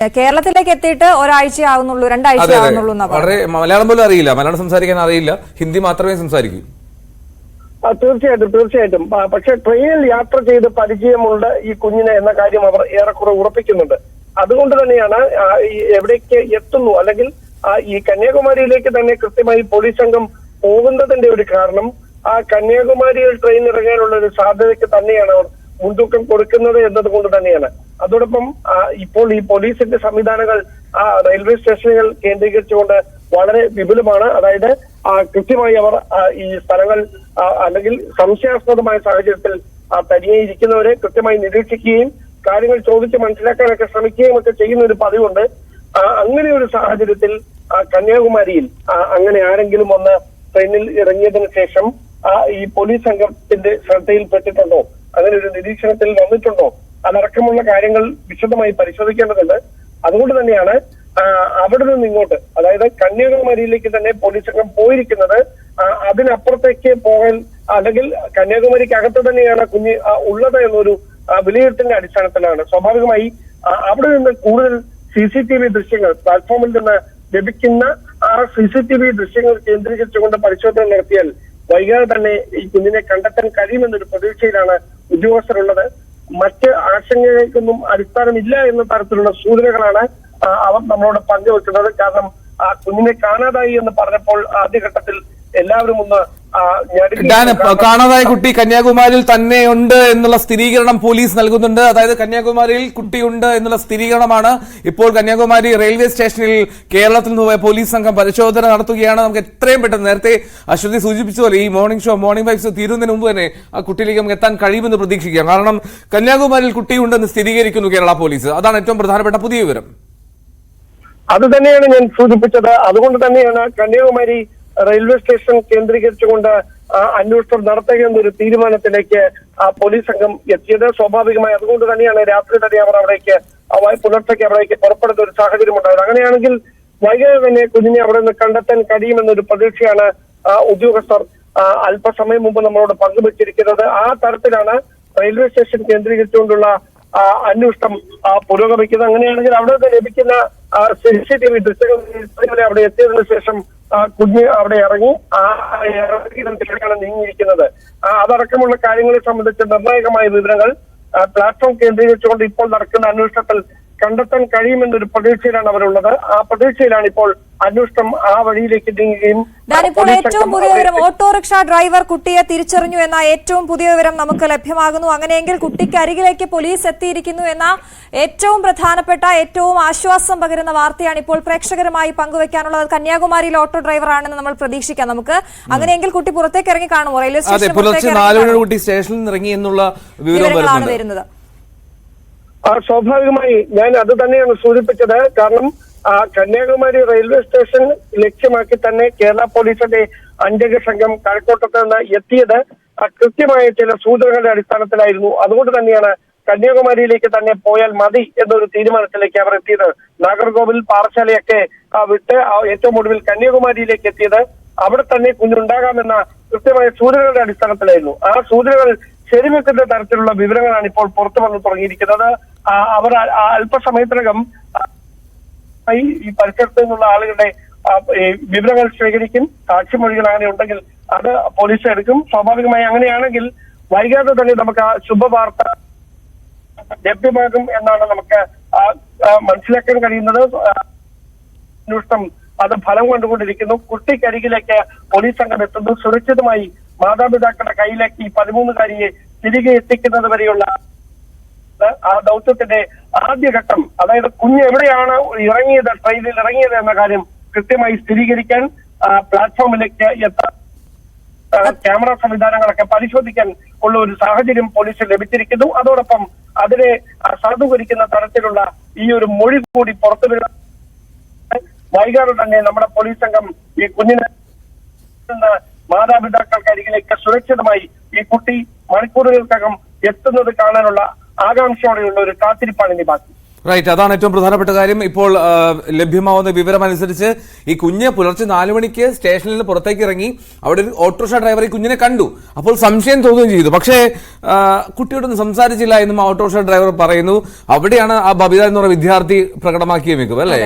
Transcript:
കേരളത്തിലേക്ക് എത്തിയിട്ട് ഒരാഴ്ചയാവുന്നുള്ളൂ, രണ്ടാഴ്ചയാവുന്നുള്ളൂ. വളരെ മലയാളം പോലും അറിയില്ല, മലയാളം സംസാരിക്കാൻ അറിയില്ല, ഹിന്ദി മാത്രമേ സംസാരിക്കൂ. തീർച്ചയായിട്ടും. പക്ഷെ ട്രെയിനിൽ യാത്ര ചെയ്ത് പരിചയമുണ്ട് ഈ കുഞ്ഞിനെ എന്ന കാര്യം അവർ ഏറെക്കുറെ ഉറപ്പിക്കുന്നുണ്ട്. അതുകൊണ്ട് തന്നെയാണ് എവിടേക്ക് എത്തുന്നു, അല്ലെങ്കിൽ ഈ കന്യാകുമാരിയിലേക്ക് തന്നെ കൃത്യമായി പോലീസ് സംഘം പോകുന്നതിന്റെ ഒരു കാരണം ആ കന്യാകുമാരിയിൽ ട്രെയിൻ ഇറങ്ങാനുള്ള ഒരു സാധ്യതയ്ക്ക് തന്നെയാണ് അവർ മുൻതൂക്കം കൊടുക്കുന്നത് എന്നതുകൊണ്ട് തന്നെയാണ്. അതോടൊപ്പം ഇപ്പോൾ ഈ പോലീസിന്റെ സംവിധാനങ്ങൾ ആ റെയിൽവേ സ്റ്റേഷനുകൾ കേന്ദ്രീകരിച്ചുകൊണ്ട് വളരെ വിപുലമാണ്. അതായത് കൃത്യമായി അവർ ഈ സ്ഥലങ്ങൾ അല്ലെങ്കിൽ സംശയാസ്പദമായ സാഹചര്യത്തിൽ തനിയെ ഇരിക്കുന്നവരെ കൃത്യമായി നിരീക്ഷിക്കുകയും കാര്യങ്ങൾ ചോദിച്ച് മനസ്സിലാക്കാനൊക്കെ ശ്രമിക്കുകയും ഒക്കെ ചെയ്യുന്ന ഒരു പതിവുണ്ട്. അങ്ങനെ ഒരു സാഹചര്യത്തിൽ കന്യാകുമാരിയിൽ അങ്ങനെ ആരെങ്കിലും ഒന്ന് ട്രെയിനിൽ ഇറങ്ങിയതിനു ശേഷം ഈ പോലീസ് സംഘത്തിന്റെ ശ്രദ്ധയിൽപ്പെട്ടിട്ടുണ്ടോ, അങ്ങനെ ഒരു നിരീക്ഷണത്തിൽ വന്നിട്ടുണ്ടോ, അതടക്കമുള്ള കാര്യങ്ങൾ വിശദമായി പരിശോധിക്കേണ്ടതുണ്ട്. അതുകൊണ്ട് തന്നെയാണ് അവിടെ നിന്ന് ഇങ്ങോട്ട്, അതായത് കന്യാകുമാരിയിലേക്ക് തന്നെ പോലീസ് സംഘം പോയിരിക്കുന്നത്. അതിനപ്പുറത്തേക്ക് പോകാൻ, അല്ലെങ്കിൽ കന്യാകുമാരിക്ക് അകത്ത് തന്നെയാണ് കുഞ്ഞ് ഉള്ളത് എന്നൊരു വിലയിരുത്തലിന്റെ അടിസ്ഥാനത്തിലാണ്. സ്വാഭാവികമായി അവിടെ നിന്ന് കൂടുതൽ CCTV ദൃശ്യങ്ങൾ, പ്ലാറ്റ്ഫോമിൽ നിന്ന് ലഭിക്കുന്ന ആ CCTV ദൃശ്യങ്ങൾ കേന്ദ്രീകരിച്ചുകൊണ്ട് പരിശോധന നടത്തിയാൽ വൈകാതെ തന്നെ ഈ കുഞ്ഞിനെ കണ്ടെത്താൻ കഴിയുമെന്നൊരു പ്രതീക്ഷയിലാണ് ഉദ്യോഗസ്ഥരുള്ളത്. മറ്റ് ആശങ്കകൾക്കൊന്നും അടിസ്ഥാനമില്ല എന്ന തരത്തിലുള്ള സൂചനകളാണ് അവർ നമ്മളോട് പങ്കുവെക്കുന്നത്. കാരണം കുഞ്ഞിനെ കാണാതായി എന്ന് പറഞ്ഞപ്പോൾ ആദ്യഘട്ടത്തിൽ എല്ലാവരും ഒന്ന് കാണാതായ കുട്ടി കന്യാകുമാരിയിൽ തന്നെ ഉണ്ട് എന്നുള്ള സ്ഥിരീകരണം പോലീസ് നൽകുന്നുണ്ട്. അതായത് കന്യാകുമാരിയിൽ കുട്ടിയുണ്ട് എന്നുള്ള സ്ഥിരീകരണമാണ് ഇപ്പോൾ കന്യാകുമാരി റെയിൽവേ സ്റ്റേഷനിൽ കേരളത്തിൽ നിന്ന് പോയ പോലീസ് സംഘം പരിശോധന നടത്തുകയാണ്. നമുക്ക് എത്രയും പെട്ടെന്ന്, നേരത്തെ അശ്വതി സൂചിപ്പിച്ചതുപോലെ, ഈ മോർണിംഗ് വൈബ്സ് തീരുന്നതിന് മുമ്പ് തന്നെ ആ കുട്ടിയിലേക്ക് നമുക്ക് എത്താൻ കഴിയുമെന്ന് പ്രതീക്ഷിക്കാം. കാരണം കന്യാകുമാരിയിൽ കുട്ടിയുണ്ടെന്ന് സ്ഥിരീകരിക്കുന്നു കേരള പോലീസ്. അതാണ് ഏറ്റവും പ്രധാനപ്പെട്ട പുതിയ വിവരം. അത് തന്നെയാണ് ഞാൻ സൂചിപ്പിച്ചത്. അതുകൊണ്ട് തന്നെയാണ് കന്യാകുമാരി റെയിൽവേ സ്റ്റേഷൻ കേന്ദ്രീകരിച്ചുകൊണ്ട് അന്വേഷണം നടത്തുക എന്നൊരു തീരുമാനത്തിലേക്ക് പോലീസ് സംഘം എത്തിയത്. സ്വാഭാവികമായി അതുകൊണ്ട് തന്നെയാണ് രാത്രി തന്നെ അവർ അവിടേക്ക് പുലർച്ചയ്ക്ക് അവിടേക്ക് പുറപ്പെടുന്ന ഒരു സാഹചര്യം ഉണ്ടായത്. അങ്ങനെയാണെങ്കിൽ വൈകാതെ തന്നെ കുഞ്ഞിനെ അവിടെ നിന്ന് കണ്ടെത്താൻ കഴിയുമെന്നൊരു പ്രതീക്ഷയാണ് ഉദ്യോഗസ്ഥർ അല്പസമയം മുമ്പ് നമ്മളോട് പങ്കുവച്ചിരിക്കുന്നത്. ആ തരത്തിലാണ് റെയിൽവേ സ്റ്റേഷൻ കേന്ദ്രീകരിച്ചുകൊണ്ടുള്ള അന്വേഷണം പുരോഗമിക്കുന്നത്. അങ്ങനെയാണെങ്കിൽ അവിടെ നിന്ന് ലഭിക്കുന്ന CCTV ദൃശ്യങ്ങൾ അവിടെ എത്തിയതിനു ശേഷം കുഞ്ഞ് അവിടെ ഇറങ്ങി ഇറങ്ങിയാണ് നീങ്ങിയിരിക്കുന്നത്. അതടക്കമുള്ള കാര്യങ്ങളെ സംബന്ധിച്ച് നിർണായകമായ വിവരങ്ങൾ പ്ലാറ്റ്ഫോം കേന്ദ്രീകരിച്ചുകൊണ്ട് ഇപ്പോൾ നടക്കുന്ന അന്വേഷണത്തിൽ കണ്ടെത്താൻ കഴിയുമെന്നൊരു പ്രതീക്ഷയിലാണ് അവരുള്ളത്. ആ പ്രതീക്ഷയിലാണ് ഇപ്പോൾ അന്വേഷണം ആ വഴിയിലേക്ക് നീങ്ങുകയും. ഇപ്പോൾ ഏറ്റവും പുതിയ വിവരം, ഓട്ടോറിക്ഷ ഡ്രൈവർ കുട്ടിയെ തിരിച്ചറിഞ്ഞു എന്ന ഏറ്റവും പുതിയ വിവരം നമുക്ക് ലഭ്യമാകുന്നു. അങ്ങനെയെങ്കിൽ കുട്ടിക്ക് അരികിലേക്ക് പോലീസ് എത്തിയിരിക്കുന്നു എന്ന ഏറ്റവും പ്രധാനപ്പെട്ട, ഏറ്റവും ആശ്വാസം പകരുന്ന വാർത്തയാണ് ഇപ്പോൾ പ്രേക്ഷകരുമായി പങ്കുവെക്കാനുള്ളത്. കന്യാകുമാരിയിൽ ഓട്ടോ ഡ്രൈവർ ആണെന്ന് നമ്മൾ പ്രതീക്ഷിക്കാം. നമുക്ക് അങ്ങനെയെങ്കിൽ കുട്ടി പുറത്തേക്ക് ഇറങ്ങി കാണുമോ? റെയിൽവേ സ്റ്റേഷനിൽ ഇറങ്ങി എന്നുള്ള വിവരങ്ങളാണ് വരുന്നത്. സ്വാഭാവികമായി ഞാൻ അത് തന്നെയാണ് സൂചിപ്പിച്ചത്. കാരണം കന്യാകുമാരി റെയിൽവേ സ്റ്റേഷൻ ലക്ഷ്യമാക്കി തന്നെ കേരള പോലീസിന്റെ അഞ്ചംഗ സംഘം കഴക്കൂട്ടത്ത് നിന്ന് എത്തിയത് കൃത്യമായ ചില സൂചനകളുടെ അടിസ്ഥാനത്തിലായിരുന്നു. അതുകൊണ്ട് തന്നെയാണ് കന്യാകുമാരിയിലേക്ക് തന്നെ പോയാൽ മതി എന്നൊരു തീരുമാനത്തിലേക്ക് അവർ എത്തിയത്. നാഗർകോവിൽ, പാറശാലയൊക്കെ വിട്ട് ഏറ്റവും ഒടുവിൽ കന്യാകുമാരിയിലേക്ക് എത്തിയത് അവിടെ തന്നെ കുഞ്ഞുണ്ടാകാമെന്ന കൃത്യമായ സൂചനകളുടെ അടിസ്ഥാനത്തിലായിരുന്നു. ആ സൂചനകൾ ശരിവെക്കുന്ന തരത്തിലുള്ള വിവരങ്ങളാണ് ഇപ്പോൾ പുറത്തു വന്നു തുടങ്ങിയിരിക്കുന്നത്. അവർ അല്പസമയത്തിനകം ഈ പരിസരത്ത് നിന്നുള്ള ആളുകളുടെ വിവരങ്ങൾ ശേഖരിക്കും. സാക്ഷിമൊഴികൾ അങ്ങനെ ഉണ്ടെങ്കിൽ അത് പോലീസ് എടുക്കും. സ്വാഭാവികമായി അങ്ങനെയാണെങ്കിൽ വൈകാതെ തന്നെ നമുക്ക് ആ ശുഭവാർത്ത ലഭ്യമാകും എന്നാണ് നമുക്ക് മനസ്സിലാക്കാൻ കഴിയുന്നത്. അന്വേഷണം അത് ഫലം കണ്ടുകൊണ്ടിരിക്കുന്നു. കുട്ടിക്കരികിലേക്ക് പോലീസ് സംഘം എത്തുന്നു. സുരക്ഷിതമായി മാതാപിതാക്കളുടെ കയ്യിലേക്ക് ഈ 13-കാരിയെ തിരികെ എത്തിക്കുന്നത് വരെയുള്ള ആ ദൗത്യത്തിന്റെ ആദ്യഘട്ടം, അതായത് കുഞ്ഞ് എവിടെയാണ് ഇറങ്ങിയത്, ട്രെയിനിൽ ഇറങ്ങിയത് എന്ന കാര്യം കൃത്യമായി സ്ഥിരീകരിക്കാൻ പ്ലാറ്റ്ഫോമിലേക്ക് എത്താൻ ക്യാമറ സംവിധാനങ്ങളൊക്കെ പരിശോധിക്കാൻ ഉള്ള ഒരു സാഹചര്യം പോലീസിന് ലഭിച്ചിരിക്കുന്നു. അതോടൊപ്പം അതിനെ സാധൂകരിക്കുന്ന തരത്തിലുള്ള ഈ ഒരു മൊഴി കൂടി പുറത്തുവരുന്ന വൈകാതെ തന്നെ നമ്മുടെ പോലീസ് സംഘം ഈ കുഞ്ഞിനെ മാതാപിതാക്കൾക്കരികിലേക്ക് സുരക്ഷിതമായി ഈ കുട്ടി മണിക്കൂറുകൾക്കകം എത്തുന്നത് കാണാനുള്ള ആകാംക്ഷയോടെയുള്ള ഒരു കാത്തിരിപ്പാണ് ഇനി ബാക്കി. റൈറ്റ്, അതാണ് ഏറ്റവും പ്രധാനപ്പെട്ട കാര്യം. ഇപ്പോൾ ലഭ്യമാവുന്ന വിവരം അനുസരിച്ച് ഈ കുഞ്ഞ് പുലർച്ചെ 4 മണിക്ക് സ്റ്റേഷനിൽ നിന്ന് പുറത്തേക്ക് ഇറങ്ങി. അവിടെ ഒരു ഓട്ടോറിക്ഷ ഡ്രൈവർ ഈ കുഞ്ഞിനെ കണ്ടു. അപ്പോൾ സംശയം തോന്നുകയും ചെയ്തു. പക്ഷേ കുട്ടിയോടൊന്നും സംസാരിച്ചില്ല എന്നും ആ ഓട്ടോറിക്ഷ ഡ്രൈവർ പറയുന്നു. അവിടെയാണ് ആ ബബിത എന്ന് പറയുന്ന വിദ്യാർത്ഥി പ്രകടമാക്കിയ മികവ്, അല്ലേ?